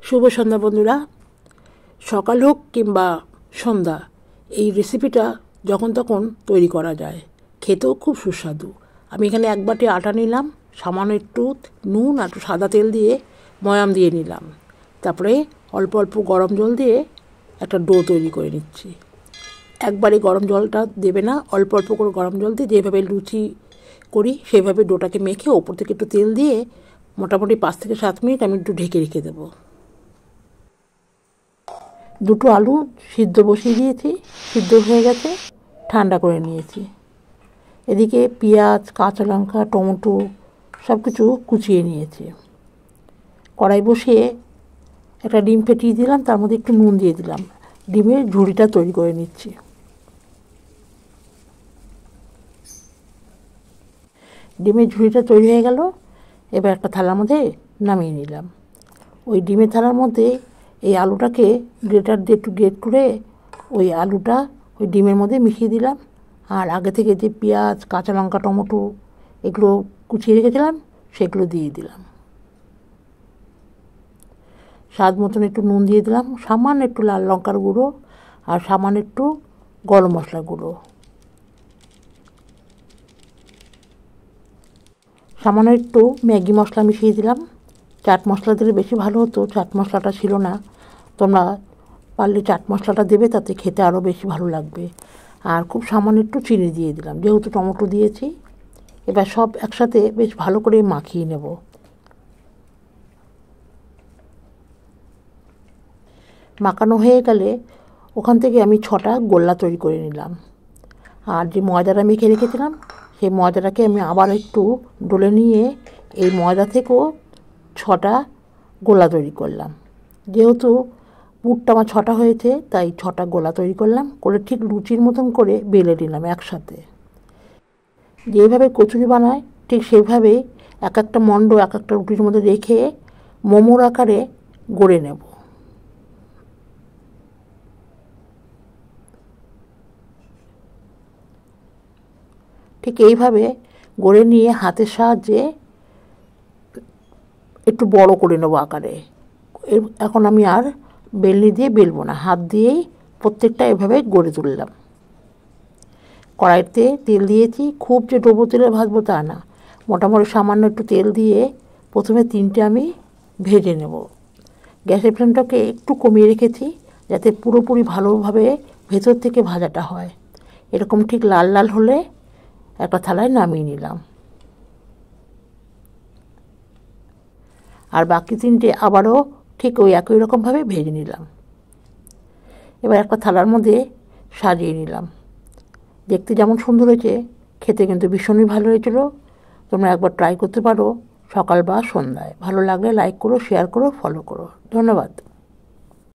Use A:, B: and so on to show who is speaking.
A: শুভ সন্ধ্যা বন্ধুরা। সকাল হোক কিংবা সন্ধ্যা, এই রেসিপিটা যখন তখন তৈরি করা যায়, খেতেও খুব সুস্বাদু। আমি এখানে এক বাটি আটা নিলাম, সামান্য একটু নুন আর একটু সাদা তেল দিয়ে ময়াম দিয়ে নিলাম। তারপরে অল্প অল্প গরম জল দিয়ে একটা ডো তৈরি করে নিচ্ছি। একবারে গরম জলটা দেবে না, অল্প অল্প করে গরম জল দিয়ে যেভাবে লুচি করি সেইভাবে ডোটাকে মেখে ওপর থেকে একটু তেল দিয়ে মোটামুটি 5 থেকে 7 মিনিট আমি একটু ঢেকে রেখে দেবো। দুটো আলু সিদ্ধ বসিয়ে দিয়েছি, সিদ্ধ হয়ে গেছে, ঠান্ডা করে নিয়েছি। এদিকে পেঁয়াজ, কাঁচা লঙ্কা, টমেটো সব কিছু কুচিয়ে নিয়েছি। কড়াই বসিয়ে একটা ডিম ফেটিয়ে দিলাম, তার মধ্যে একটু নুন দিয়ে দিলাম। ডিমের ঝুড়িটা তৈরি করে নিচ্ছি। ডিমের ঝুড়িটা তৈরি হয়ে গেল, এবার একটা থালার মধ্যে নামিয়ে নিলাম। ওই ডিমের থালার মধ্যে এই আলুটাকে গ্রেটার দিয়ে একটু গ্রেট করে ওই আলুটা ওই ডিমের মধ্যে মিশিয়ে দিলাম। আর আগে থেকে যে পেঁয়াজ, কাঁচা লঙ্কা, টমেটো এগুলো কুচিয়ে রেখেছিলাম সেগুলো দিয়ে দিলাম। স্বাদ মতন একটু নুন দিয়ে দিলাম, সামান্য একটু লাল লঙ্কার গুঁড়ো আর সামান্য একটু গরম মশলার গুঁড়ো, সামান্য একটু ম্যাগি মশলা মিশিয়ে দিলাম। চাট মশলা দিলে বেশি ভালো হতো, চাট মশলাটা ছিল না। তোমরা পারলে চাট মশলাটা দেবে, তাতে খেতে আরও বেশি ভালো লাগবে। আর খুব সামান্য একটু চিনি দিয়ে দিলাম, যেহেতু টমেটো দিয়েছি। এবার সব একসাথে বেশ ভালো করে মাখিয়ে নেব। মাখানো হয়ে গেলে ওখান থেকে আমি 6টা গোল্লা তৈরি করে নিলাম। আর যে ময়দাটা মেখে রেখেছিলাম সেই ময়দাটাকে আমি আবার একটু ডলে নিয়ে এই ময়দা থেকেও 6টা গোলা তৈরি করলাম। যেহেতু পুরটা আমার 6টা হয়েছে, তাই 6টা গোলা তৈরি করলাম, করে ঠিক লুচির মতন করে বেলে নিলাম একসাথে। যেভাবে কচুরি বানায় ঠিক সেইভাবেই এক একটা মণ্ড এক একটা রুটির মধ্যে রেখে মোমোর আকারে গড়ে নেব। ঠিক এইভাবে গড়ে নিয়ে হাতের সাহায্যে একটু বড় করে নেবো আকারে। এখন আমি আর বেলনি দিয়ে বেলবো না, হাত দিয়েই প্রত্যেকটা এভাবে গড়ে তুললাম। কড়াইতে তেল দিয়েছি, খুব যে ডুবো তেলে ভাজবো তা না, মোটামুটি সামান্য একটু তেল দিয়ে প্রথমে 3টে আমি ভেজে নেব। গ্যাসের ফ্লেমটাকে একটু কমিয়ে রেখেছি যাতে পুরোপুরি ভালোভাবে ভেতর থেকে ভাজাটা হয়। এরকম ঠিক লাল লাল হলে একটা থালায় নামিয়ে নিলাম। আর বাকি 3টে আবারও ঠিক ওই একই রকমভাবে ভেজে নিলাম। এবার একটা থালার মধ্যে সাজিয়ে নিলাম। দেখতে যেমন সুন্দর হয়েছে, খেতে কিন্তু ভীষণই ভালো হয়েছিল। তোমরা একবার ট্রাই করতে পারো সকাল বা সন্ধ্যায়। ভালো লাগলে লাইক করো, শেয়ার করো, ফলো করো। ধন্যবাদ।